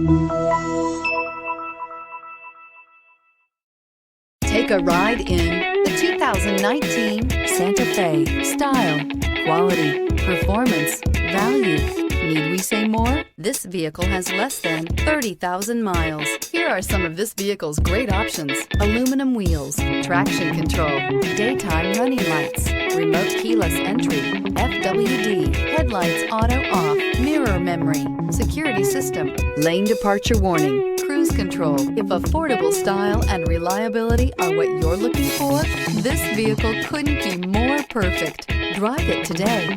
Take a ride in the 2019 Santa Fe. Style, quality, performance, value. Need we say more? This vehicle has less than 30,000 miles. Here are some of this vehicle's great options: aluminum wheels, traction control, daytime running lights, remote keyless entry, FWD, headlights auto off, mirror memory, security system, lane departure warning, cruise control. If affordable style and reliability are what you're looking for, this vehicle couldn't be more perfect. Drive it today.